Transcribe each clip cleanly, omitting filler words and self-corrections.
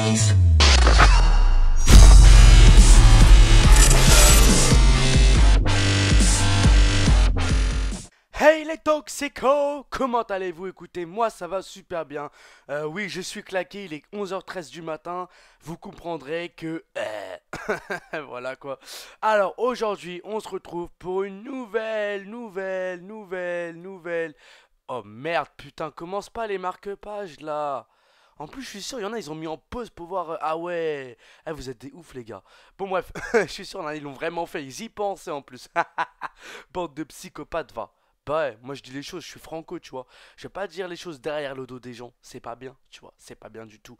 please. Hey les toxicos, comment allez-vous? Écoutez, moi ça va super bien. Oui, je suis claqué, il est 11h13 du matin. Vous comprendrez que... voilà quoi. Alors aujourd'hui, on se retrouve pour une nouvelle. Oh merde, putain, commence pas les marque-pages là. En plus, je suis sûr, il y en a, ils ont mis en pause pour voir. Ah ouais, ah, vous êtes des ouf, les gars. Bon, bref, je suis sûr, ils l'ont vraiment fait. Ils y pensaient en plus. Bande de psychopathes, va. Bah ouais, moi je dis les choses, je suis franco, tu vois. Je vais pas dire les choses derrière le dos des gens. C'est pas bien, tu vois. C'est pas bien du tout.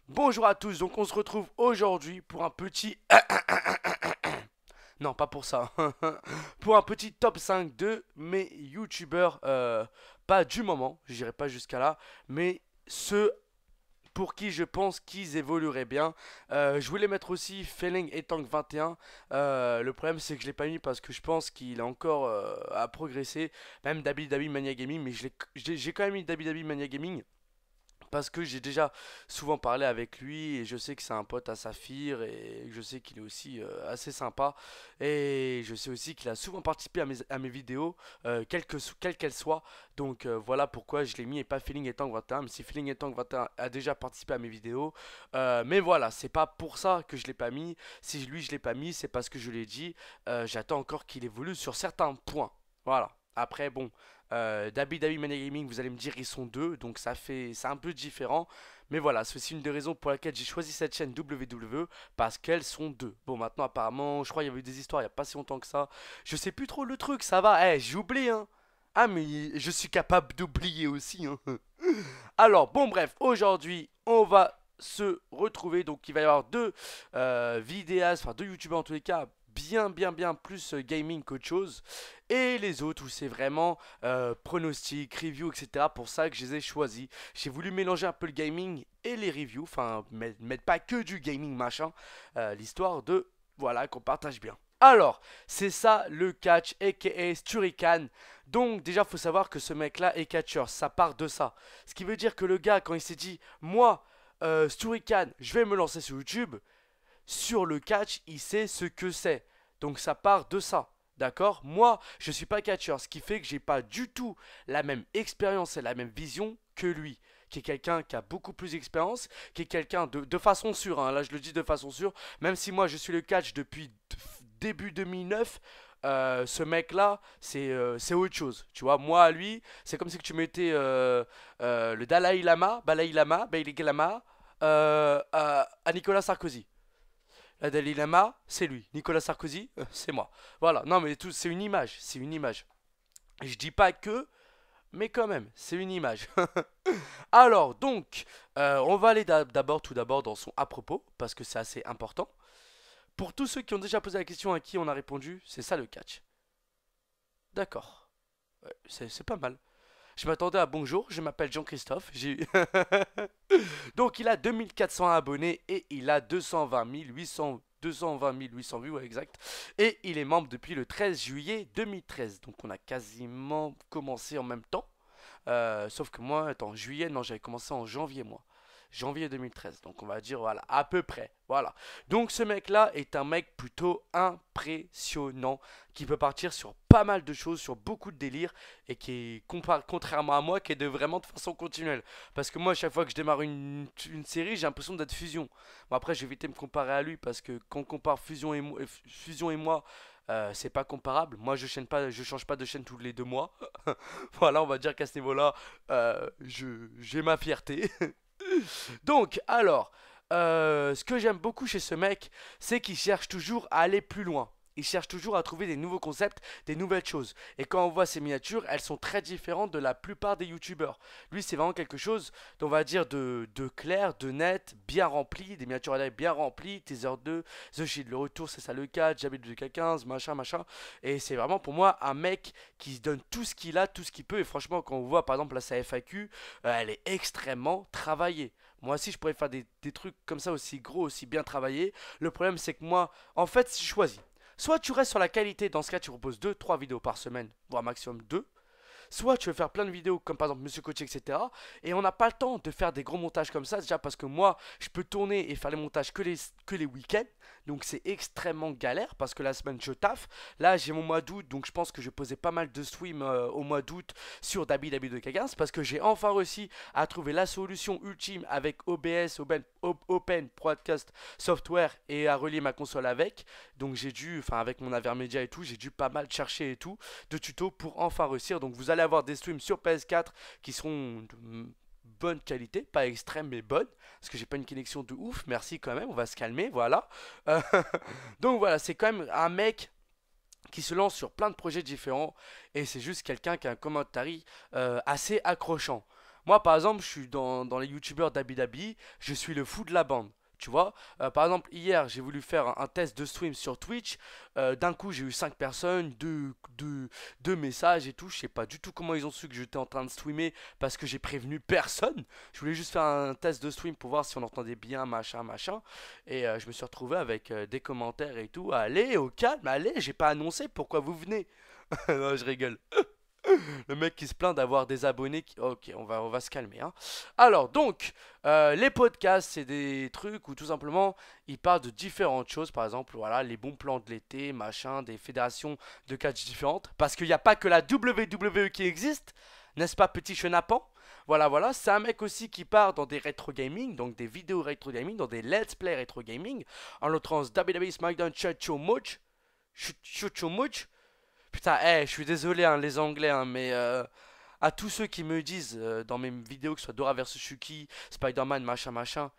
Bonjour à tous, donc on se retrouve aujourd'hui pour un petit. Non, pas pour ça. Pour un petit top 5 de mes youtubeurs. Pas du moment, je dirais pas jusqu'à là. Mais ceux pour qui je pense qu'ils évolueraient bien. Je voulais mettre aussi Feeling et Tank 21. Le problème c'est que je l'ai pas mis parce que je pense qu'il a encore à progresser. Même Dabi Dabi Mania Gaming, mais j'ai quand même mis Dabi Dabi Mania Gaming. Parce que j'ai déjà souvent parlé avec lui et je sais que c'est un pote à Saphir et je sais qu'il est aussi assez sympa. Et je sais aussi qu'il a souvent participé à mes vidéos, quelles qu'elles soient. Donc voilà pourquoi je l'ai mis et pas Feeling et Tank 21. Même si Feeling et Tank 21 a déjà participé à mes vidéos. Mais voilà, c'est pas pour ça que je l'ai pas mis. Si lui je l'ai pas mis, c'est parce que je l'ai dit. J'attends encore qu'il évolue sur certains points. Voilà. Après, bon, Dabi Dabi Mania Gaming, vous allez me dire, ils sont deux, donc c'est un peu différent. Mais voilà, c'est aussi une des raisons pour laquelle j'ai choisi cette chaîne WWE, parce qu'elles sont deux. Bon, maintenant, apparemment, je crois qu'il y avait eu des histoires il n'y a pas si longtemps que ça. Je sais plus trop le truc, ça va. Eh, j'ai oublié, hein. Ah, mais je suis capable d'oublier aussi, hein. Alors, bon, bref, aujourd'hui, on va se retrouver. Donc, il va y avoir deux vidéastes, enfin deux youtubeurs en tous les cas, bien plus gaming qu'autre chose. Et les autres où c'est vraiment pronostic, review, etc. Pour ça que je les ai choisis. J'ai voulu mélanger un peu le gaming et les reviews. Enfin, mettre pas que du gaming machin. L'histoire de, voilà, qu'on partage bien. Alors, c'est ça le catch, aka Sturican. Donc déjà, faut savoir que ce mec-là est catcheur. Ça part de ça. Ce qui veut dire que le gars, quand il s'est dit, moi, Sturican, je vais me lancer sur YouTube. Sur le catch, il sait ce que c'est. Donc ça part de ça. D'accord? Moi, je suis pas catcheur, ce qui fait que j'ai pas du tout la même expérience et la même vision que lui. Qui est quelqu'un qui a beaucoup plus d'expérience, qui est quelqu'un de façon sûre, hein, là je le dis de façon sûre, même si moi je suis le catch depuis début 2009, ce mec là c'est autre chose, tu vois. Moi lui c'est comme si que tu mettais le Dalai Lama, à Nicolas Sarkozy. La Dalai Lama, c'est lui. Nicolas Sarkozy, c'est moi. Voilà. Non, mais tout, c'est une image. C'est une image. Je dis pas que, mais quand même, c'est une image. Alors, donc, on va aller tout d'abord dans son à propos, parce que c'est assez important. Pour tous ceux qui ont déjà posé la question à qui on a répondu, c'est ça le catch. D'accord. Ouais, c'est pas mal. Je m'attendais à bonjour, je m'appelle Jean-Christophe. Donc il a 2400 abonnés et il a 220 800 vues, ouais, exact. Et il est membre depuis le 13 juillet 2013. Donc on a quasiment commencé en même temps. Sauf que moi, attends, juillet, non, j'avais commencé en janvier, moi. Janvier 2013, donc on va dire, voilà, à peu près, voilà. Donc ce mec-là est un mec plutôt impressionnant, qui peut partir sur pas mal de choses, sur beaucoup de délires, et qui est, contrairement à moi, qui est de vraiment de façon continuelle. Parce que moi, à chaque fois que je démarre une série, j'ai l'impression d'être Fusion. Bon après, je vais éviter de me comparer à lui, parce que quand on compare Fusion et moi, c'est pas comparable. Moi, je change pas de chaîne tous les 2 mois. Voilà, on va dire qu'à ce niveau-là, j'ai ma fierté. Donc, alors, ce que j'aime beaucoup chez ce mec, c'est qu'il cherche toujours à aller plus loin. Il cherche toujours à trouver des nouveaux concepts, des nouvelles choses. Et quand on voit ses miniatures, elles sont très différentes de la plupart des youtubeurs. Lui, c'est vraiment quelque chose, on va dire, de clair, de net, bien rempli, des miniatures à l'air bien remplies, Teaser 2, The Shield, le retour, c'est ça le 4, Jabit 2K15, machin. Et c'est vraiment pour moi un mec qui se donne tout ce qu'il a, tout ce qu'il peut. Et franchement, quand on voit par exemple là, sa FAQ, elle est extrêmement travaillée. Moi aussi, je pourrais faire des trucs comme ça aussi gros, aussi bien travaillés. Le problème, c'est que moi, en fait, si je choisis, soit tu restes sur la qualité, dans ce cas, tu proposes 2-3 vidéos par semaine, voire maximum 2. soit tu veux faire plein de vidéos comme par exemple Monsieur Coach, etc. Et on n'a pas le temps de faire des gros montages comme ça, déjà parce que moi, je peux tourner et faire les montages que les week-ends. Donc c'est extrêmement galère parce que la semaine je taffe. Là j'ai mon mois d'août, donc je pense que je posais pas mal de streams au mois d'août sur Dabi2K15 parce que j'ai enfin réussi à trouver la solution ultime avec OBS, Open Broadcast Software, et à relier ma console avec. Donc j'ai dû, enfin avec mon Avermedia et tout, j'ai dû pas mal chercher et tout de tutos pour enfin réussir. Donc vous allez avoir des streams sur PS4 qui seront de bonne qualité, pas extrême mais bonne, parce que j'ai pas une connexion de ouf, merci quand même, on va se calmer, voilà. Euh, donc voilà, c'est quand même un mec qui se lance sur plein de projets différents, et c'est juste quelqu'un qui a un commentaire assez accrochant. Moi par exemple, je suis dans les youtubeurs d'Abi, je suis le fou de la bande. Tu vois. Par exemple, hier, j'ai voulu faire un test de stream sur Twitch. D'un coup, j'ai eu 5 personnes, deux messages et tout. Je sais pas du tout comment ils ont su que j'étais en train de streamer parce que j'ai prévenu personne. Je voulais juste faire un test de stream pour voir si on entendait bien, machin, machin. Et je me suis retrouvé avec des commentaires et tout. Allez, au calme, allez, j'ai pas annoncé pourquoi vous venez. Non, je rigole. Le mec qui se plaint d'avoir des abonnés qui... Ok, on va se calmer, hein. Alors, donc, les podcasts, c'est des trucs où tout simplement, ils parlent de différentes choses. Par exemple, voilà, les bons plans de l'été, machin, des fédérations de catch différentes. Parce qu'il n'y a pas que la WWE qui existe, n'est-ce pas, petit chenapan? Voilà, voilà. C'est un mec aussi qui part dans des rétro gaming, donc des vidéos rétro gaming, dans des let's play rétro gaming. En l'occurrence, WWE SmackDown Chucho Much. Chucho Much. Putain, je suis désolé, hein, les Anglais, hein, mais à tous ceux qui me disent dans mes vidéos, que ce soit Dora vs Shuki, Spider-Man, machin, machin,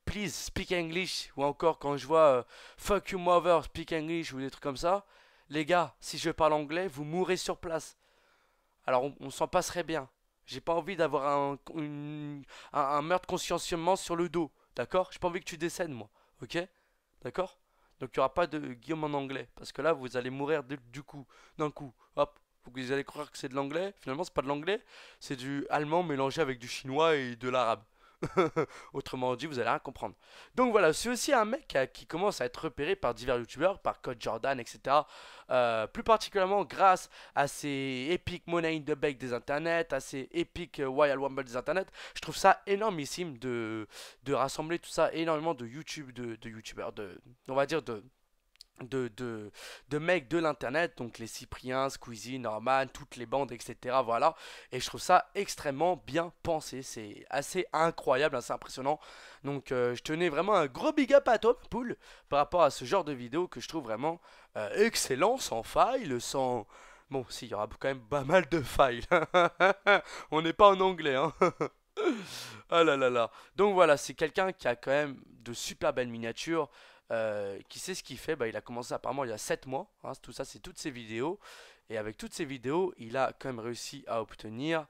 please speak English, ou encore quand je vois fuck you mother, speak English, ou des trucs comme ça, les gars, si je parle anglais, vous mourrez sur place. Alors on s'en passerait bien. J'ai pas envie d'avoir un meurtre consciencieusement sur le dos, d'accord? J'ai pas envie que tu décèdes, moi, ok? D'accord? Donc il n'y aura pas de Guillaume en anglais. Parce que là, vous allez mourir du coup. D'un coup. Hop. Vous allez croire que c'est de l'anglais. Finalement, c'est pas de l'anglais. C'est du allemand mélangé avec du chinois et de l'arabe. Autrement dit, vous allez rien comprendre. Donc voilà, c'est aussi un mec qui commence à être repéré par divers youtubeurs, par Code Jordan, etc. Plus particulièrement grâce à ces épiques Money in the Bank des internets, à ces épiques Royal Rumble des internets. Je trouve ça énormissime de rassembler tout ça, énormément de YouTube, de youtubeurs, on va dire de, de, de mecs de l'internet, donc les Cypriens, Squeezie, Norman, toutes les bandes, etc. Voilà. Et je trouve ça extrêmement bien pensé. C'est assez incroyable, assez impressionnant. Donc je tenais vraiment un gros big up à toi, Poule, par rapport à ce genre de vidéo que je trouve vraiment excellent, sans faille, sans... Bon, si, il y aura quand même pas mal de failles. On n'est pas en anglais, hein. Ah là là là. Donc voilà, c'est quelqu'un qui a quand même de super belles miniatures, qui sait ce qu'il fait. Bah, il a commencé apparemment il y a 7 mois, hein. Tout ça, c'est toutes ses vidéos. Et avec toutes ces vidéos, il a quand même réussi à obtenir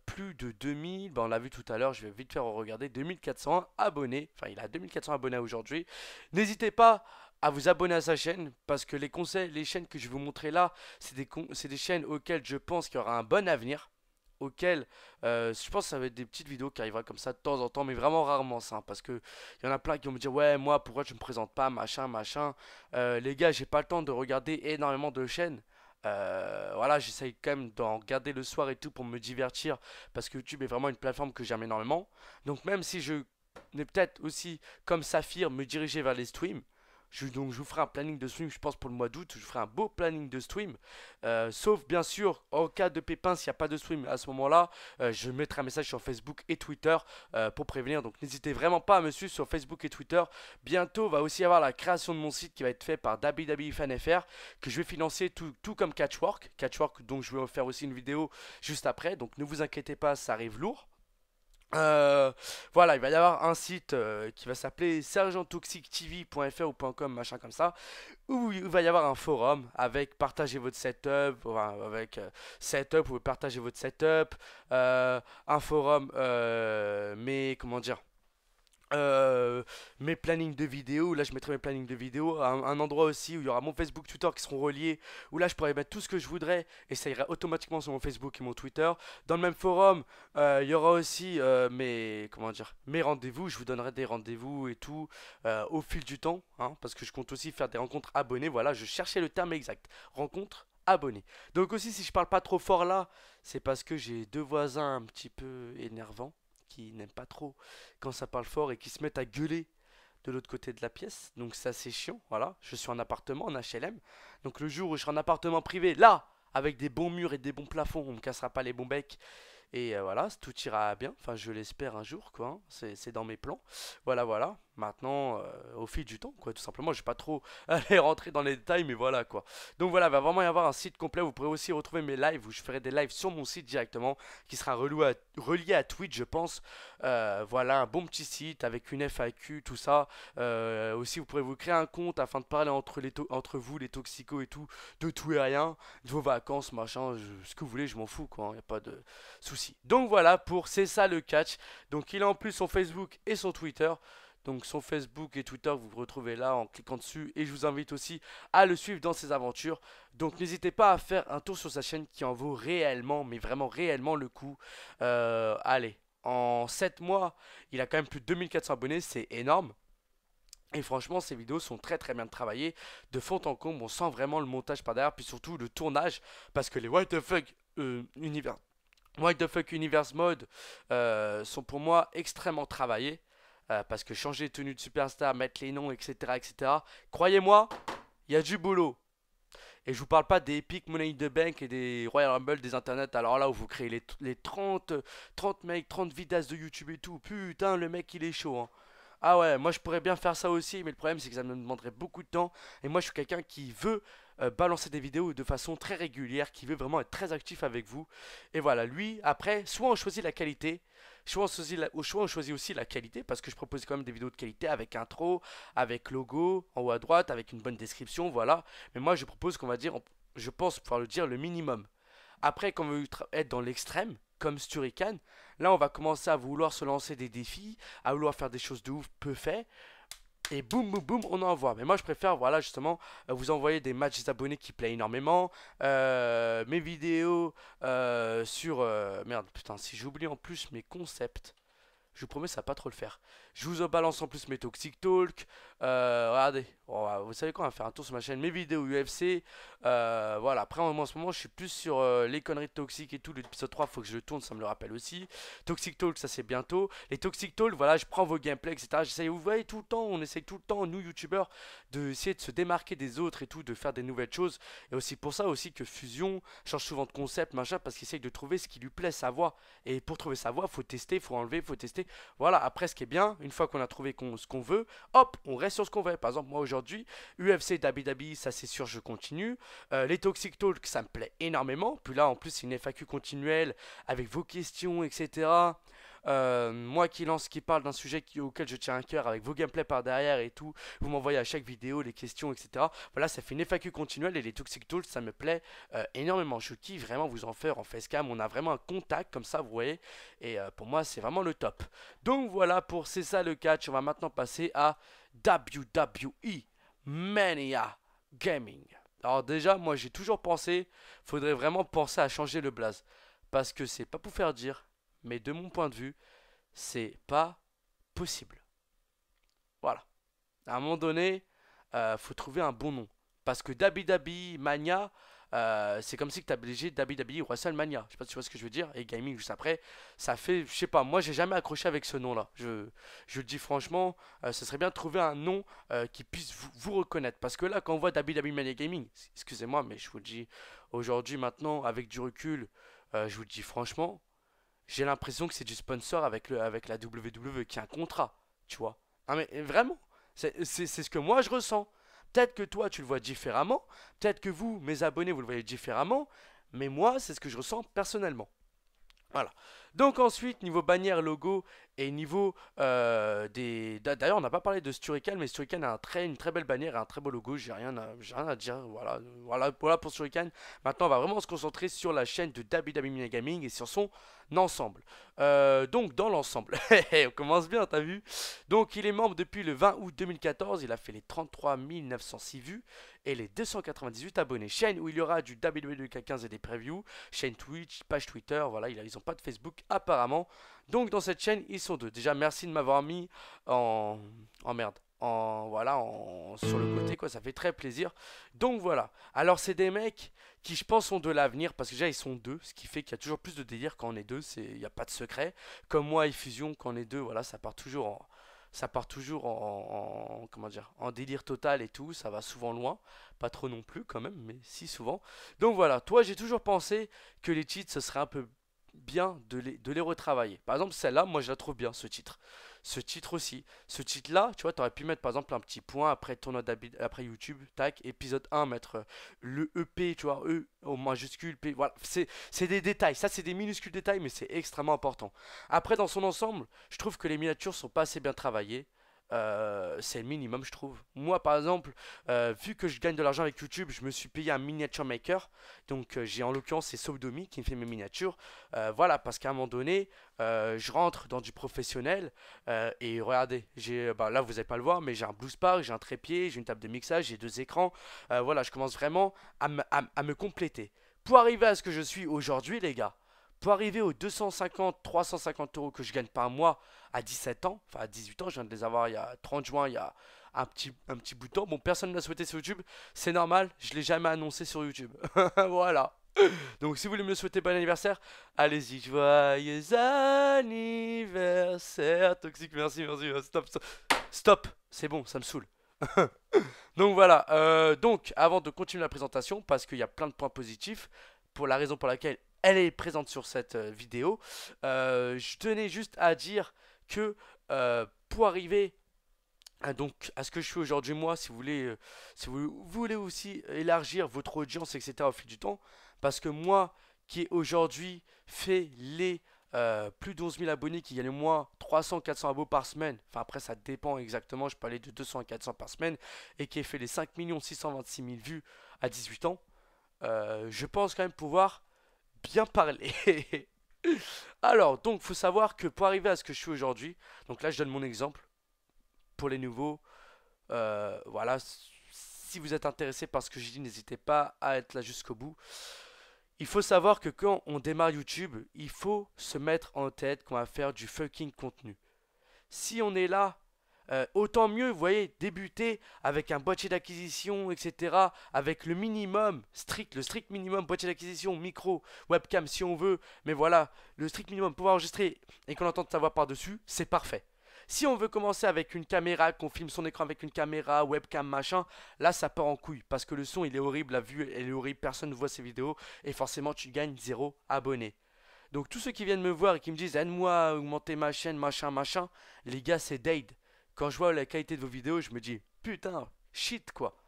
plus de 2000, bah, on l'a vu tout à l'heure, je vais vite faire regarder, 2400 abonnés. Enfin, il a 2400 abonnés aujourd'hui. N'hésitez pas à vous abonner à sa chaîne parce que les conseils, les chaînes que je vais vous montrer là, c'est des chaînes auxquelles je pense qu'il y aura un bon avenir, auquel je pense que ça va être des petites vidéos qui arrivera comme ça de temps en temps, mais vraiment rarement ça, parce que il y en a plein qui vont me dire ouais, moi pourquoi je me présente pas, machin machin. Les gars, j'ai pas le temps de regarder énormément de chaînes. Voilà, j'essaye quand même d'en regarder le soir et tout pour me divertir, parce que YouTube est vraiment une plateforme que j'aime énormément. Donc même si je vais peut-être aussi, comme Saphir, me diriger vers les streams, donc je vous ferai un planning de stream, je pense pour le mois d'août, je ferai un beau planning de stream. Sauf bien sûr, en cas de pépin, s'il n'y a pas de stream à ce moment-là, je mettrai un message sur Facebook et Twitter pour prévenir. Donc n'hésitez vraiment pas à me suivre sur Facebook et Twitter. Bientôt va aussi y avoir la création de mon site qui va être fait par WWFanFR, que je vais financer tout comme Catchwork. Catchwork, donc je vais faire aussi une vidéo juste après. Donc ne vous inquiétez pas, ça arrive lourd. Euh, voilà, il va y avoir un site qui va s'appeler sergenttoxictv.fr ou .com, machin comme ça, où il va y avoir un forum avec partager votre setup, enfin, avec setup, vous pouvez partager votre setup, un forum, mais comment dire, mes plannings de vidéos. Là je mettrai mes plannings de vidéos, un endroit aussi où il y aura mon Facebook, Twitter qui seront reliés, où là je pourrai mettre tout ce que je voudrais et ça ira automatiquement sur mon Facebook et mon Twitter. Dans le même forum, il y aura aussi mes, comment dire, mes rendez-vous. Je vous donnerai des rendez-vous et tout au fil du temps, hein, parce que je compte aussi faire des rencontres abonnés. Voilà, je cherchais le terme exact, rencontre abonnés. Donc aussi, si je parle pas trop fort là, c'est parce que j'ai deux voisins un petit peu énervants qui n'aiment pas trop quand ça parle fort et qui se mettent à gueuler de l'autre côté de la pièce. Donc c'est assez chiant, voilà. Je suis en appartement, en HLM. Donc le jour où je serai en appartement privé, là, avec des bons murs et des bons plafonds, on me cassera pas les bons becs. Et voilà, tout ira bien. Enfin, je l'espère un jour, quoi, hein. C'est dans mes plans. Voilà, voilà. Maintenant, au fil du temps, quoi, tout simplement. Je vais pas trop aller rentrer dans les détails, mais voilà, quoi. Donc voilà, il va vraiment y avoir un site complet. Vous pourrez aussi retrouver mes lives où je ferai des lives sur mon site directement, qui sera relié à Twitch, je pense. Voilà, un bon petit site avec une FAQ, tout ça. Aussi, vous pourrez vous créer un compte afin de parler entre vous, les toxicos et tout, de tout et rien, de vos vacances, machin, ce que vous voulez, je m'en fous, quoi. Il n'y a pas de souci. Donc voilà pour C'est ça le catch. Donc il a en plus son Facebook et son Twitter. Donc son Facebook et Twitter, vous le retrouvez là en cliquant dessus. Et je vous invite aussi à le suivre dans ses aventures. Donc n'hésitez pas à faire un tour sur sa chaîne qui en vaut réellement, mais vraiment réellement le coup. Allez, en 7 mois, il a quand même plus de 2400 abonnés, c'est énorme. Et franchement, ces vidéos sont très très bien travaillées, de fond en comble, on sent vraiment le montage par derrière, puis surtout le tournage, parce que les What the fuck univers What the fuck Universe Mode sont pour moi extrêmement travaillés. Parce que changer de tenue de superstar, mettre les noms, etc. etc. Croyez-moi, il y a du boulot. Et je vous parle pas des Epic Money in the Bank et des Royal Rumble des internets. Alors là où vous créez les 30 mecs, 30 vidasses de YouTube et tout. Putain, le mec il est chaud, hein. Ah ouais, moi je pourrais bien faire ça aussi, mais le problème c'est que ça me demanderait beaucoup de temps. Et moi je suis quelqu'un qui veut balancer des vidéos de façon très régulière, qui veut vraiment être très actif avec vous. Et voilà, lui, après, soit on choisit la qualité, soit on choisit aussi la qualité, parce que je propose quand même des vidéos de qualité avec intro, avec logo en haut à droite, avec une bonne description, voilà. Mais moi je propose qu'on va dire, je pense pouvoir le dire, le minimum. Après, quand on veut être dans l'extrême, comme Sturican, là on va commencer à vouloir se lancer des défis, à vouloir faire des choses de ouf peu fait. Et boum boum boum, on envoie. Mais moi je préfère, voilà, justement, vous envoyer des matchs des abonnés qui plaisent énormément. Mes vidéos sur... merde, putain, si j'oublie en plus mes concepts. Je vous promets, ça va pas trop le faire. Je vous en balance en plus mes Toxic Talk. Regardez, vous savez quoi, on va faire un tour sur ma chaîne, mes vidéos UFC. Voilà, après, moi, en ce moment, je suis plus sur les conneries de Toxic et tout. L'épisode 3, faut que je le tourne, ça me le rappelle aussi. Toxic Talk, ça c'est bientôt. Les Toxic Talk, voilà, je prends vos gameplays, etc. J'essaye, vous voyez, tout le temps, on essaye tout le temps, nous, youtubeurs, d'essayer de se démarquer des autres et tout, de faire des nouvelles choses. Et aussi pour ça aussi que Fusion change souvent de concept, machin, parce qu'il essaye de trouver ce qui lui plaît, sa voix. Et pour trouver sa voix, faut tester, faut enlever, faut tester. Voilà, après ce qui est bien, une fois qu'on a trouvé ce qu'on veut, hop, on reste sur ce qu'on veut. Par exemple, moi aujourd'hui, UFC Dabi Dabi, ça c'est sûr, je continue. Les Toxic Talk, ça me plaît énormément. Puis là, en plus, c'est une FAQ continuelle avec vos questions, etc. Moi qui parle d'un sujet auquel je tiens à cœur avec vos gameplays par derrière et tout, vous m'envoyez à chaque vidéo les questions, etc. Voilà, ça fait une FAQ continuelle et les Toxic Talks, ça me plaît énormément. Je kiffe vraiment vous en faire en facecam. On a vraiment un contact comme ça, vous voyez. Et pour moi, c'est vraiment le top. Donc voilà pour C'est ça le catch. On va maintenant passer à WWE Mania Gaming. Alors déjà, moi j'ai toujours pensé, faudrait vraiment penser à changer le blaze. Parce que c'est pas pour faire dire, mais de mon point de vue, c'est pas possible. Voilà. À un moment donné, faut trouver un bon nom. Parce que WWE Mania, c'est comme si tu obligé WWE WrestleMania. Je sais pas si tu vois ce que je veux dire. Et Gaming juste après, ça fait, je sais pas, moi j'ai jamais accroché avec ce nom-là. Je le dis franchement, ce serait bien de trouver un nom qui puisse vous reconnaître. Parce que là, quand on voit WWE Mania Gaming, excusez-moi, mais je vous le dis aujourd'hui, maintenant, avec du recul, je vous le dis franchement, j'ai l'impression que c'est du sponsor avec la WWE qui a un contrat, tu vois. Ah mais vraiment, c'est ce que moi je ressens. Peut-être que toi tu le vois différemment, peut-être que vous, mes abonnés, vous le voyez différemment, mais moi c'est ce que je ressens personnellement. Voilà. Donc ensuite, niveau bannière, logo et niveau des... D'ailleurs, on n'a pas parlé de Sturican, mais Sturican a une très belle bannière et un très beau logo. J'ai rien à dire. Voilà pour Sturican. Maintenant, on va vraiment se concentrer sur la chaîne de WWE Gaming et sur son ensemble. Donc, dans l'ensemble, on commence bien, t'as vu? Donc, il est membre depuis le 20 août 2014. Il a fait les 33 906 vues et les 298 abonnés. Chaîne où il y aura du WWE 15 et des previews. Chaîne Twitch, page Twitter. Voilà, ils n'ont pas de Facebook apparemment. Donc dans cette chaîne, ils sont deux. Déjà, merci de m'avoir mis en merde. voilà, sur le côté, quoi. Ça fait très plaisir. Donc voilà. Alors, c'est des mecs qui, je pense, ont de l'avenir parce que déjà, ils sont deux, ce qui fait qu'il y a toujours plus de délire quand on est deux. Il n'y a pas de secret. Comme moi et Fusion, quand on est deux, voilà, comment dire, en délire total et tout. Ça va souvent loin. Pas trop non plus, quand même, mais si souvent. Donc voilà. Toi, j'ai toujours pensé que les cheats, ce serait un peu bien de les retravailler. Par exemple, celle-là, moi je la trouve bien, ce titre. Ce titre aussi. Ce titre-là, tu vois, tu aurais pu mettre par exemple un petit point après après YouTube, tac, épisode 1, mettre le EP, tu vois, E au majuscule, P, voilà. C'est des détails, ça c'est des minuscules détails, mais c'est extrêmement important. Après, dans son ensemble, je trouve que les miniatures sont pas assez bien travaillées. C'est le minimum, je trouve. Moi, par exemple, vu que je gagne de l'argent avec YouTube, je me suis payé un miniature maker. Donc, j'ai en l'occurrence, c'est Sodomi qui me fait mes miniatures. Voilà, parce qu'à un moment donné, je rentre dans du professionnel. Et regardez, là, vous n'allez pas le voir, mais j'ai un Blue Spark, j'ai un trépied, j'ai une table de mixage, j'ai deux écrans. Voilà, je commence vraiment à me compléter. Pour arriver à ce que je suis aujourd'hui, les gars, pour arriver aux 250, 350 euros que je gagne par mois à 17 ans, enfin à 18 ans, je viens de les avoir il y a 30 juin, il y a un petit bout de temps. Bon, personne ne l'a souhaité sur YouTube, c'est normal, je ne l'ai jamais annoncé sur YouTube. Voilà. Donc si vous voulez me le souhaiter bon anniversaire, allez-y. Joyeux anniversaire, Toxique, merci, merci, stop, stop. Stop, c'est bon, ça me saoule. Donc voilà, donc avant de continuer la présentation, parce qu'il y a plein de points positifs, pour la raison pour laquelle elle est présente sur cette vidéo, je tenais juste à dire que pour arriver à ce que je fais aujourd'hui, moi, si vous voulez, si vous voulez aussi élargir votre audience, etc. au fil du temps, parce que moi, qui aujourd'hui fait les plus de 11 000 abonnés, qui gagne moi 300-400 abos par semaine, enfin après ça dépend exactement, je peux aller de 200 à 400 par semaine, et qui ai fait les 5 626 000 vues à 18 ans, je pense quand même pouvoir bien parler. Alors, donc, faut savoir que pour arriver à ce que je suis aujourd'hui, donc là je donne mon exemple pour les nouveaux. Voilà, si vous êtes intéressé par ce que je dis, n'hésitez pas à être là jusqu'au bout. Il faut savoir que quand on démarre YouTube, il faut se mettre en tête qu'on va faire du fucking contenu. Si on est là, autant mieux, vous voyez, débuter avec un boîtier d'acquisition, etc. Avec le minimum, le strict minimum, boîtier d'acquisition, micro, webcam si on veut. Mais voilà, le strict minimum, pouvoir enregistrer et qu'on entende sa voix par-dessus, c'est parfait. Si on veut commencer avec une caméra, qu'on filme son écran avec une caméra, webcam, machin, là ça part en couille parce que le son il est horrible, la vue elle est horrible, personne ne voit ces vidéos et forcément tu gagnes 0 abonnés. Donc tous ceux qui viennent me voir et qui me disent aide-moi à augmenter ma chaîne, machin, machin, les gars c'est Dade. Quand je vois la qualité de vos vidéos, je me dis putain, shit quoi.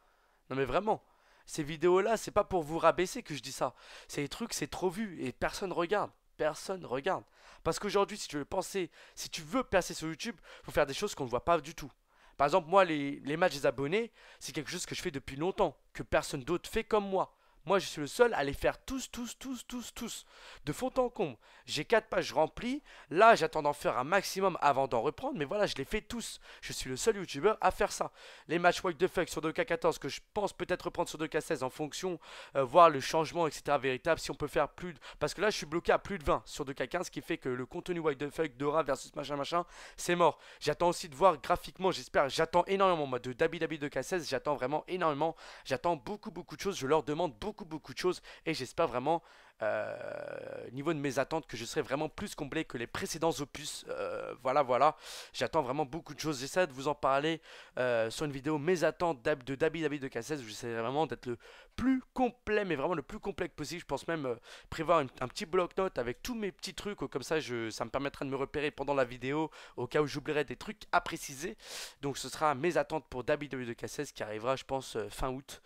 Non mais vraiment, ces vidéos là c'est pas pour vous rabaisser que je dis ça. C'est des trucs, c'est trop vu et personne regarde. Personne regarde. Parce qu'aujourd'hui, si tu veux percer sur YouTube, il faut faire des choses qu'on ne voit pas du tout. Par exemple, moi, les matchs des abonnés, c'est quelque chose que je fais depuis longtemps, que personne d'autre fait comme moi. Moi, je suis le seul à les faire tous, tous, tous, tous, tous. De fond en comble. J'ai 4 pages remplies. Là, j'attends d'en faire un maximum avant d'en reprendre. Mais voilà, je les fais tous. Je suis le seul youtubeur à faire ça. Les matchs What the fuck sur 2K14 que je pense peut-être reprendre sur 2K16 en fonction, voir le changement, etc. véritable. Si on peut faire plus de... Parce que là, je suis bloqué à plus de 20 sur 2K15, ce qui fait que le contenu What the fuck, Dora versus machin, machin, c'est mort. J'attends aussi de voir graphiquement, j'attends énormément, moi, de Dabi 2K16. J'attends vraiment énormément. J'attends beaucoup, beaucoup de choses. Je leur demande beaucoup de choses et j'espère vraiment niveau de mes attentes que je serai vraiment plus complet que les précédents opus. Voilà, j'attends vraiment beaucoup de choses. J'essaie de vous en parler sur une vidéo mes attentes de Dabi 2K16 où j'essaie vraiment d'être le plus complet, mais vraiment le plus complet que possible. Je pense même prévoir un petit bloc-notes avec tous mes petits trucs, comme ça ça me permettra de me repérer pendant la vidéo au cas où j'oublierai des trucs à préciser. Donc ce sera mes attentes pour Dabi 2K16 qui arrivera je pense fin août.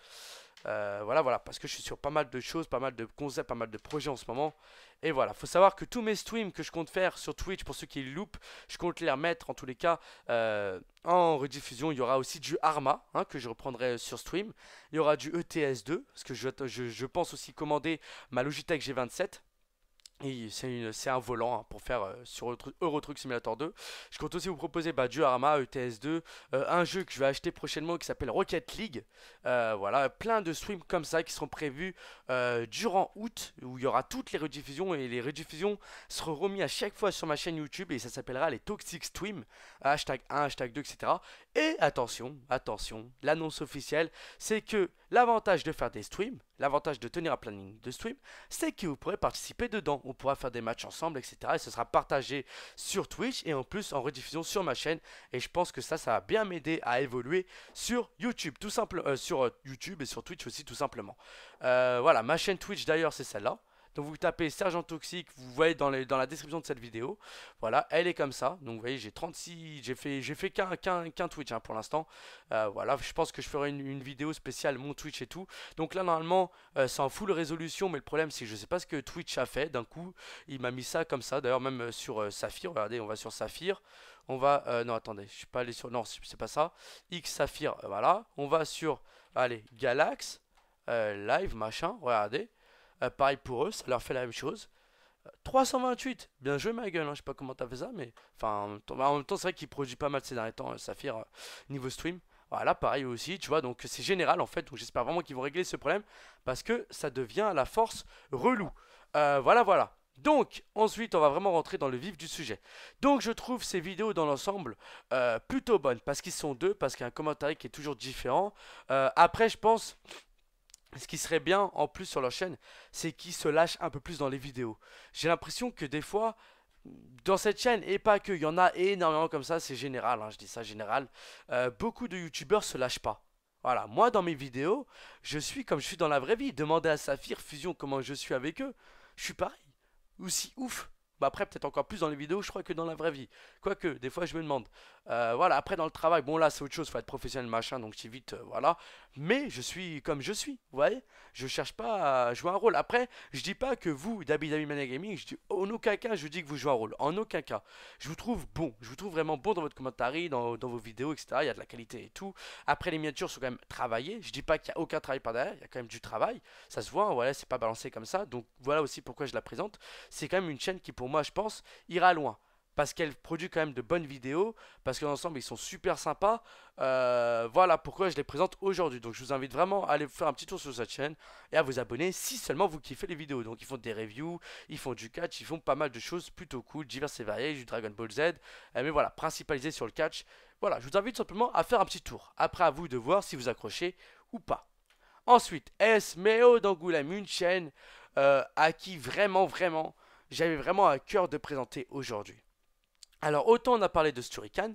Voilà, parce que je suis sur pas mal de choses, pas mal de concepts, pas mal de projets en ce moment. Et voilà, faut savoir que tous mes streams que je compte faire sur Twitch, pour ceux qui le loupent, je compte les remettre en tous les cas en rediffusion. Il y aura aussi du Arma que je reprendrai sur stream. Il y aura du ETS2, parce que je pense aussi commander ma Logitech G27. Et c'est un volant hein, pour faire sur Euro Truck Simulator 2. Je compte aussi vous proposer Diorama, ETS2, un jeu que je vais acheter prochainement qui s'appelle Rocket League. Voilà, plein de streams comme ça qui seront prévus durant août, où il y aura toutes les rediffusions et les rediffusions seront remis à chaque fois sur ma chaîne YouTube et ça s'appellera les Toxic Stream, hashtag 1, hashtag 2, etc. Et attention, attention, l'annonce officielle, c'est que l'avantage de faire des streams, l'avantage de tenir un planning de stream, c'est que vous pourrez participer dedans. On pourra faire des matchs ensemble, etc. Et ce sera partagé sur Twitch et en plus en rediffusion sur ma chaîne. Et je pense que ça va bien m'aider à évoluer sur YouTube, tout simplement, sur YouTube et sur Twitch aussi, tout simplement. Voilà, ma chaîne Twitch d'ailleurs, c'est celle-là. Donc vous tapez Sergent Toxique, vous voyez dans la description de cette vidéo. Voilà, elle est comme ça. Donc vous voyez, j'ai 36, j'ai fait qu'un Twitch hein, pour l'instant. Voilà, je pense que je ferai une vidéo spéciale mon Twitch et tout. Donc là normalement, c'est en full résolution, mais le problème c'est que je sais pas ce que Twitch a fait. D'un coup, il m'a mis ça comme ça. D'ailleurs même sur Saphir, regardez, on va sur Saphir. On va, non attendez, je suis pas allé sur, non c'est pas ça. X Saphir, voilà. On va sur, allez, Galax, Live, machin, regardez. Pareil pour eux, ça leur fait la même chose. 328, bien joué ma gueule, hein. Je sais pas comment t'as fait ça, mais enfin en même temps c'est vrai qu'il produit pas mal ces derniers temps, Saphir, niveau stream. Voilà, pareil aussi, tu vois, donc c'est général en fait, donc j'espère vraiment qu'ils vont régler ce problème, parce que ça devient à la force relou. Voilà, voilà. Donc, ensuite, on va vraiment rentrer dans le vif du sujet. Donc, je trouve ces vidéos dans l'ensemble plutôt bonnes, parce qu'ils sont deux, parce qu'il y a un commentaire qui est toujours différent. Après, je pense, ce qui serait bien en plus sur leur chaîne, c'est qu'ils se lâchent un peu plus dans les vidéos. J'ai l'impression que des fois, dans cette chaîne, et pas que, il y en a énormément comme ça, c'est général, hein, je dis ça général, beaucoup de youtubeurs se lâchent pas. Voilà, moi dans mes vidéos, je suis comme je suis dans la vraie vie. Demandez à Saphir, Fusion, comment je suis avec eux. Je suis pareil, aussi ouf. Bah après, peut-être encore plus dans les vidéos, je crois, que dans la vraie vie. Quoique, des fois, je me demande. Voilà, après, dans le travail, bon, là, c'est autre chose, faut être professionnel, machin, donc j'évite, voilà. Mais je suis comme je suis, vous voyez. Je cherche pas à jouer un rôle. Après, je dis pas que vous, Dabi Mania Gaming, je dis en aucun cas, je dis que vous jouez un rôle. En aucun cas. Je vous trouve bon. Je vous trouve vraiment bon dans votre commentaire, dans vos vidéos, etc. Il y a de la qualité et tout. Après, les miniatures sont quand même travaillées. Je dis pas qu'il y a aucun travail par derrière. Il y a quand même du travail. Ça se voit, hein, voilà, c'est pas balancé comme ça. Donc voilà aussi pourquoi je la présente. C'est quand même une chaîne qui, pour moi, je pense, ira loin. Parce qu'elle produit quand même de bonnes vidéos, parce que l'ensemble ils sont super sympas. Voilà pourquoi je les présente aujourd'hui. Donc je vous invite vraiment à aller faire un petit tour sur cette chaîne et à vous abonner si seulement vous kiffez les vidéos. Donc ils font des reviews, ils font du catch, ils font pas mal de choses plutôt cool, diverses et variées, du Dragon Ball Z. Mais voilà, principalisé sur le catch. Voilà, je vous invite simplement à faire un petit tour. Après à vous de voir si vous accrochez ou pas. Ensuite, Esmeo d'Angoulême, une chaîne à qui vraiment, j'avais vraiment à cœur de présenter aujourd'hui. Alors, autant on a parlé de Sturican,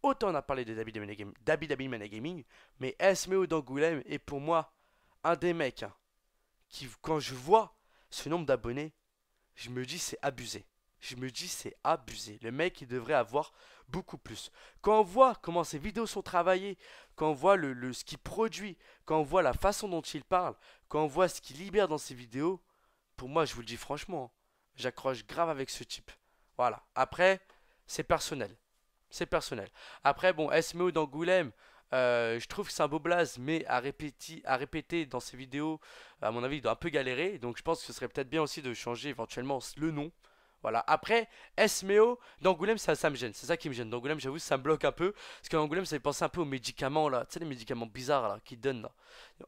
autant on a parlé de Dabi Mania Gaming, mais SMO d'Angoulême est pour moi un des mecs hein, qui, quand je vois ce nombre d'abonnés, je me dis c'est abusé. Je me dis c'est abusé. Le mec il devrait avoir beaucoup plus. Quand on voit comment ses vidéos sont travaillées, quand on voit ce qu'il produit, quand on voit la façon dont il parle, quand on voit ce qu'il libère dans ses vidéos, pour moi je vous le dis franchement, j'accroche grave avec ce type. Voilà. Après, c'est personnel. C'est personnel. Après, bon, SMO d'Angoulême, je trouve que c'est un beau blaze, mais à répéter dans ses vidéos, à mon avis, il doit un peu galérer. Donc je pense que ce serait peut-être bien aussi de changer éventuellement le nom. Voilà. Après, SMO d'Angoulême, ça me gêne. C'est ça qui me gêne. D'Angoulême, j'avoue, ça me bloque un peu. Parce qu'Angoulême, ça fait penser un peu aux médicaments, là. Tu sais, les médicaments bizarres, là, qu'ils donnent, là.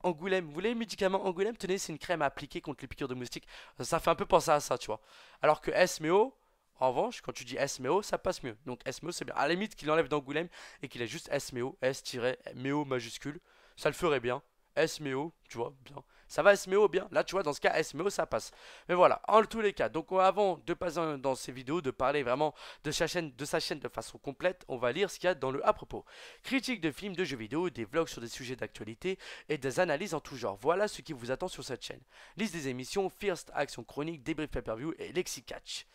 Angoulême, vous voulez les médicaments Angoulême? Tenez, c'est une crème à appliquer contre les piqûres de moustiques. Ça fait un peu penser à ça, tu vois. Alors que SMO, en revanche, quand tu dis SMO, ça passe mieux. Donc SMO, c'est bien. À la limite qu'il enlève d'Angoulême et qu'il ait juste SMO, S-MEO majuscule, ça le ferait bien. SMO, tu vois, bien. Ça va SMO bien. Là, tu vois, dans ce cas, SMO, ça passe. Mais voilà, en tous les cas. Donc, avant de passer dans ces vidéos, de parler vraiment de sa chaîne de façon complète, on va lire ce qu'il y a dans le à propos. Critique de films, de jeux vidéo, des vlogs sur des sujets d'actualité et des analyses en tout genre. Voilà ce qui vous attend sur cette chaîne. Liste des émissions, First Action Chronique, débrief pay-per-view et Lexicatch.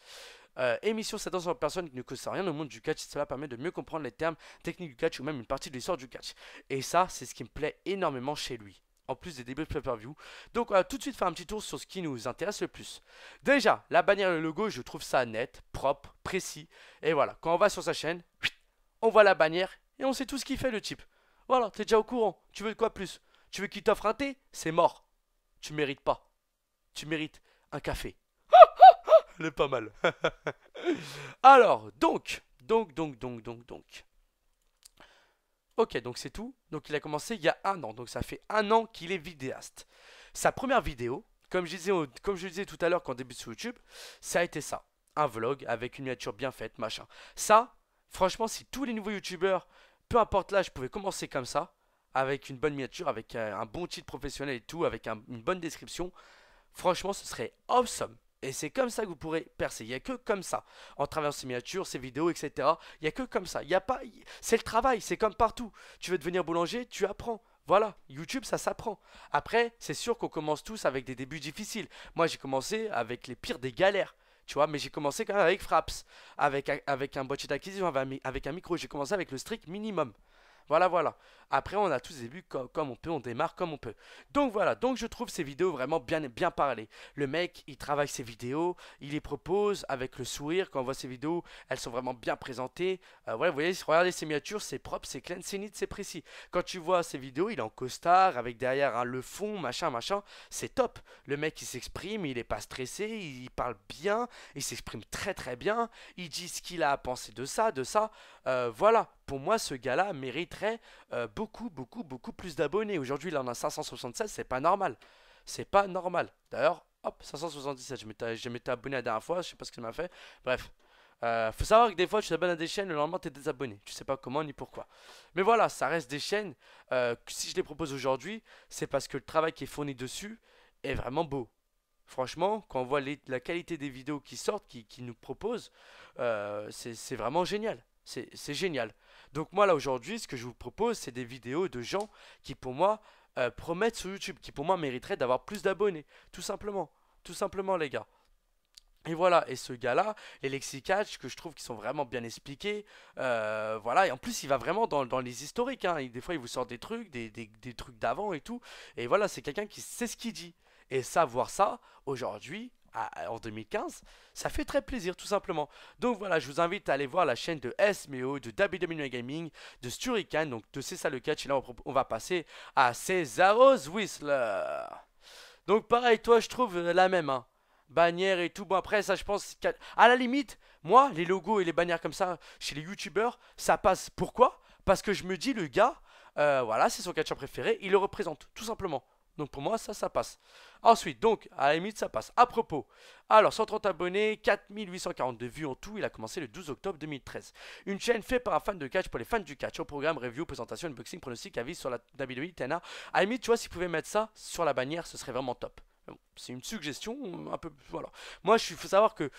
Émission s'adresse sur personne qui ne connaissent rien au monde du catch. Cela permet de mieux comprendre les termes techniques du catch ou même une partie de l'histoire du catch. Et ça, c'est ce qui me plaît énormément chez lui. En plus des débriefs pay-per-view. Donc on va tout de suite faire un petit tour sur ce qui nous intéresse le plus. Déjà, la bannière et le logo, je trouve ça net, propre, précis. Et voilà, quand on va sur sa chaîne, on voit la bannière et on sait tout ce qu'il fait le type. Voilà, t'es déjà au courant. Tu veux de quoi plus? Tu veux qu'il t'offre un thé? C'est mort. Tu mérites pas. Tu mérites un café. Elle est pas mal. Alors, donc. Ok, donc c'est tout. Donc il a commencé il y a un an. Donc ça fait un an qu'il est vidéaste. Sa première vidéo, comme je disais tout à l'heure quand on débute sur YouTube, ça a été ça. Un vlog avec une miniature bien faite, machin. Ça, franchement, si tous les nouveaux YouTubeurs, peu importe l'âge, pouvaient commencer comme ça, avec une bonne miniature, avec un bon titre professionnel et tout, avec une bonne description, franchement, ce serait awesome. Et c'est comme ça que vous pourrez percer. Il n'y a que comme ça. En travers ces miniatures, ces vidéos, etc. Il n'y a que comme ça. Il y a pas... C'est le travail. C'est comme partout. Tu veux devenir boulanger, tu apprends. Voilà. YouTube, ça s'apprend. Après, c'est sûr qu'on commence tous avec des débuts difficiles. Moi, j'ai commencé avec les pires des galères. Tu vois, mais j'ai commencé quand même avec Fraps. Avec un boîtier d'acquisition, avec un micro. J'ai commencé avec le strict minimum. Voilà, voilà. Après, on a tous des débuts comme on peut, on démarre comme on peut. Donc voilà, donc je trouve ces vidéos vraiment bien parlées. Le mec, il travaille ses vidéos, il les propose avec le sourire. Quand on voit ses vidéos, elles sont vraiment bien présentées. Ouais, vous voyez, regardez ses miniatures, c'est propre, c'est clean, c'est neat, c'est précis. Quand tu vois ses vidéos, il est en costard, avec derrière le fond, machin, c'est top. Le mec, il s'exprime, il est pas stressé, il parle bien, il s'exprime très bien, il dit ce qu'il a à penser de ça, de ça. Voilà, pour moi, ce gars-là mériterait beaucoup plus d'abonnés. Aujourd'hui, il en a 576, c'est pas normal. C'est pas normal. D'ailleurs, hop, 577, je m'étais abonné la dernière fois, je sais pas ce que ça m'a fait. Bref. Faut savoir que des fois tu t'abonnes à des chaînes, le lendemain t'es désabonné. Tu sais pas comment ni pourquoi. Mais voilà, ça reste des chaînes. Si je les propose aujourd'hui, c'est parce que le travail qui est fourni dessus est vraiment beau. Franchement, quand on voit la qualité des vidéos qui sortent, qui nous proposent, c'est vraiment génial. C'est génial. Donc moi là aujourd'hui, ce que je vous propose, c'est des vidéos de gens qui pour moi promettent sur YouTube, qui pour moi mériteraient d'avoir plus d'abonnés. Tout simplement. Tout simplement les gars. Et voilà, et ce gars-là, les lexicatch que je trouve qui sont vraiment bien expliqués, voilà, et en plus il va vraiment dans les historiques, hein. Des fois il vous sort des trucs, des trucs d'avant et tout, et voilà, c'est quelqu'un qui sait ce qu'il dit. Et savoir ça, aujourd'hui, en 2015, ça fait très plaisir tout simplement. Donc voilà, je vous invite à aller voir la chaîne de SMEO, de WWE Gaming, de Sturican, donc de C'est ça le catch, et là on va passer à Cesaros Whistler. Donc pareil, toi je trouve la même, hein. Bannière et tout. Bon après ça je pense à la limite, moi les logos et les bannières comme ça chez les youtubeurs, ça passe. Pourquoi? Parce que je me dis le gars, voilà, c'est son catcheur préféré, il le représente tout simplement. Donc pour moi ça passe. Ensuite donc à la limite ça passe. À propos, alors 130 abonnés, 4842 vues en tout, il a commencé le 12 octobre 2013. Une chaîne faite par un fan de catch pour les fans du catch. Au programme, review, présentation, unboxing, pronostic, avis sur la WWE, TNA. À la limite tu vois s'ils pouvaient mettre ça sur la bannière ce serait vraiment top. Bon, c'est une suggestion, un peu, voilà. Moi, faut savoir que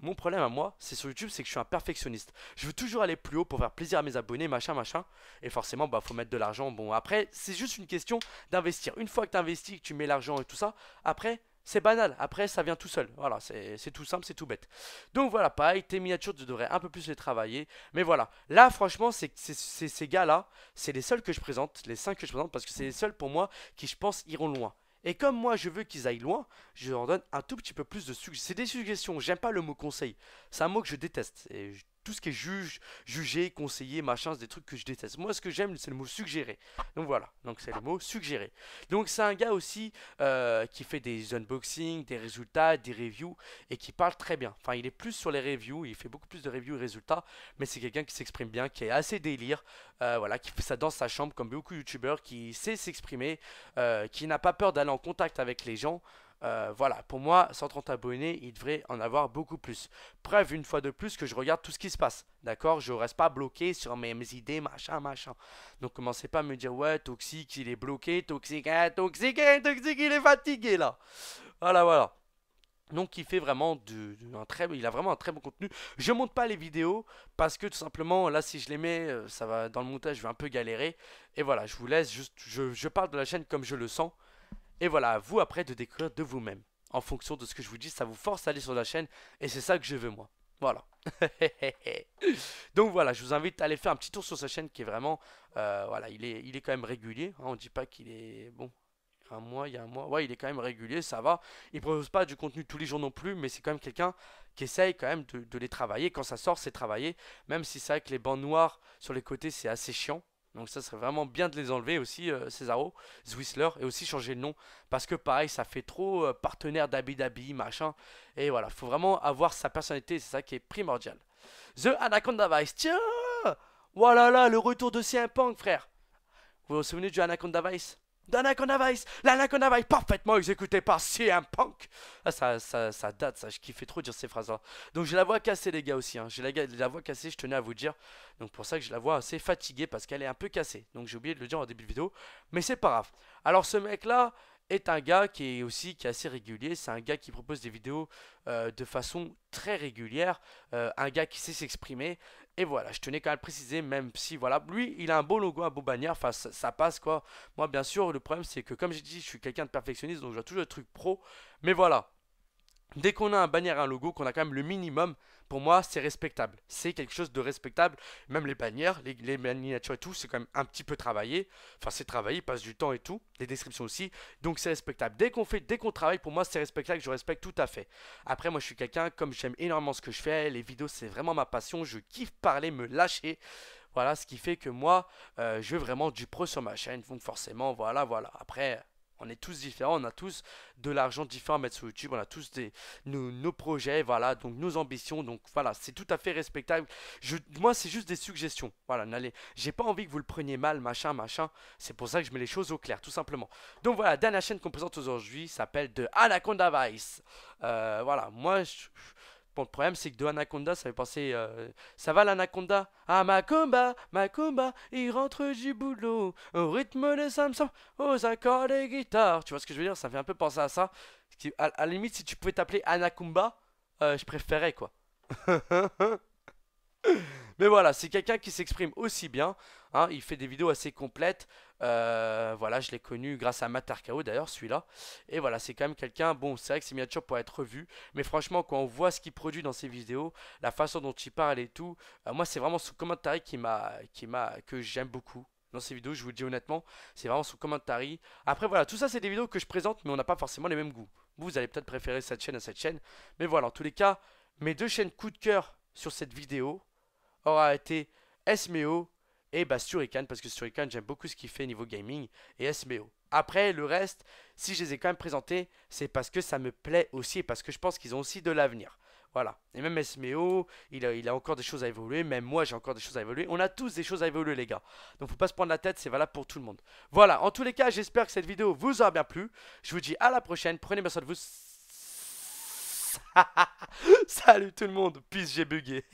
mon problème à moi, c'est sur YouTube, c'est que je suis un perfectionniste. Je veux toujours aller plus haut pour faire plaisir à mes abonnés, machin. Et forcément, bah, faut mettre de l'argent. Bon, après, c'est juste une question d'investir. Une fois que tu investis, que tu mets l'argent et tout ça, après, c'est banal. Après, ça vient tout seul. Voilà, c'est tout simple, c'est tout bête. Donc voilà, pareil, tes miniatures, tu devrais un peu plus les travailler. Mais voilà, là, franchement, ces gars-là, c'est les seuls que je présente, les 5 que je présente, parce que c'est les seuls pour moi qui, je pense, iront loin. Et comme moi je veux qu'ils aillent loin, je leur donne un tout petit peu plus de suggestions. C'est des suggestions, j'aime pas le mot conseil. C'est un mot que je déteste. Tout ce qui est juger, conseiller, machin, c'est des trucs que je déteste. Moi ce que j'aime c'est le mot suggérer. Donc voilà, donc c'est le mot suggérer. Donc c'est un gars aussi qui fait des unboxings, des résultats, des reviews et qui parle très bien. Enfin il est plus sur les reviews, il fait beaucoup plus de reviews et résultats, mais c'est quelqu'un qui s'exprime bien, qui est assez délire, voilà, qui fait ça dans sa chambre comme beaucoup de youtubeurs, qui sait s'exprimer, qui n'a pas peur d'aller en contact avec les gens. Voilà, pour moi, 130 abonnés, il devrait en avoir beaucoup plus. Preuve une fois de plus que je regarde tout ce qui se passe. D'accord? Je reste pas bloqué sur mes idées, machin. Donc commencez pas à me dire, ouais, toxique, il est bloqué, toxique, il est fatigué là. Voilà. Donc il fait vraiment il a vraiment un très bon contenu. Je monte pas les vidéos parce que tout simplement là si je les mets, ça va dans le montage, je vais un peu galérer. Et voilà, je vous laisse juste, je parle de la chaîne comme je le sens. Et voilà, à vous après de découvrir de vous-même. En fonction de ce que je vous dis, ça vous force à aller sur la chaîne et c'est ça que je veux moi. Voilà. Donc voilà, je vous invite à aller faire un petit tour sur sa chaîne qui est vraiment, voilà, il est quand même régulier, hein. On dit pas qu'il est bon. Il y a un mois, ouais, il est quand même régulier, ça va. Il propose pas du contenu tous les jours non plus, mais c'est quand même quelqu'un qui essaye quand même de les travailler. Quand ça sort, c'est travaillé. Même si c'est vrai que les bandes noires sur les côtés, c'est assez chiant. Donc ça serait vraiment bien de les enlever aussi, Cesaro, Zwissler, et aussi changer le nom. Parce que pareil, ça fait trop partenaire d'Abu Dhabi, machin. Et voilà, faut vraiment avoir sa personnalité, c'est ça qui est primordial. The Anaconda Vice, tiens. Voilà là, le retour de CM Punk, frère. Vous vous souvenez du Anaconda Vice? D'Anaconda Vice, l'Anaconda Vice parfaitement exécuté par CM Punk. Ah, ça date, ça, je kiffais trop dire ces phrases-là. Donc j'ai la voix cassée, les gars, aussi. Hein. J'ai la voix cassée, je tenais à vous dire. Donc pour ça que je la vois assez fatiguée parce qu'elle est un peu cassée. Donc j'ai oublié de le dire en début de vidéo. Mais c'est pas grave. Alors ce mec-là est un gars qui est assez régulier. C'est un gars qui propose des vidéos de façon très régulière. Un gars qui sait s'exprimer. Et voilà, je tenais quand même à le préciser, même si, voilà, lui, il a un beau logo, un beau bannière, enfin, ça passe, quoi. Moi, bien sûr, le problème, c'est que, comme j'ai dit, je suis quelqu'un de perfectionniste, donc je dois toujours le truc pro. Mais voilà, dès qu'on a un bannière et un logo, qu'on a quand même le minimum, pour moi, c'est respectable. C'est quelque chose de respectable. Même les bannières, les miniatures et tout, c'est quand même un petit peu travaillé. Enfin, c'est travaillé, il passe du temps et tout. Les descriptions aussi. Donc, c'est respectable. Dès qu'on travaille, pour moi, c'est respectable. Je respecte tout à fait. Après, moi, je suis quelqu'un, comme j'aime énormément ce que je fais, les vidéos, c'est vraiment ma passion. Je kiffe parler, me lâcher. Voilà, ce qui fait que moi, je veux vraiment du pro sur ma chaîne. Donc, forcément, voilà, voilà. Après. On est tous différents, on a tous de l'argent différent à mettre sur YouTube, on a tous nos projets, voilà, donc nos ambitions, donc voilà, c'est tout à fait respectable. Moi, c'est juste des suggestions, voilà, j'ai pas envie que vous le preniez mal, machin, machin, c'est pour ça que je mets les choses au clair, tout simplement. Donc voilà, la dernière chaîne qu'on présente aujourd'hui s'appelle The Anaconda Vice. Voilà, moi, bon, le problème, c'est que de Anaconda, ça fait penser. Ça va l'Anaconda? Ah, Macumba, il rentre du boulot. Au rythme de Samson, aux accords de guitare. Tu vois ce que je veux dire? Ça fait un peu penser à ça. À la limite, si tu pouvais t'appeler Anakumba, je préférais quoi. Mais voilà, c'est quelqu'un qui s'exprime aussi bien. Hein, il fait des vidéos assez complètes. Voilà, je l'ai connu grâce à Matarkao d'ailleurs, celui-là. Et voilà, c'est quand même quelqu'un. Bon, c'est vrai que ses miniatures pourraient être revues. Mais franchement, quand on voit ce qu'il produit dans ses vidéos, la façon dont il parle et tout, moi, c'est vraiment son commentary que j'aime beaucoup. Dans ces vidéos, je vous le dis honnêtement, c'est vraiment son commentary. Après, voilà, tout ça, c'est des vidéos que je présente, mais on n'a pas forcément les mêmes goûts. Vous allez peut-être préférer cette chaîne à cette chaîne. Mais voilà, en tous les cas, mes deux chaînes coup de cœur sur cette vidéo aura été Esmeo et bah Surican, parce que Surican, j'aime beaucoup ce qu'il fait niveau gaming, et Esmeo. Après, le reste, si je les ai quand même présentés, c'est parce que ça me plaît aussi et parce que je pense qu'ils ont aussi de l'avenir. Voilà. Et même Esmeo, il a encore des choses à évoluer. Même moi, j'ai encore des choses à évoluer. On a tous des choses à évoluer, les gars. Donc, faut pas se prendre la tête. C'est valable pour tout le monde. Voilà. En tous les cas, j'espère que cette vidéo vous aura bien plu. Je vous dis à la prochaine. Prenez bien soin de vous. Salut tout le monde. Peace, j'ai bugué.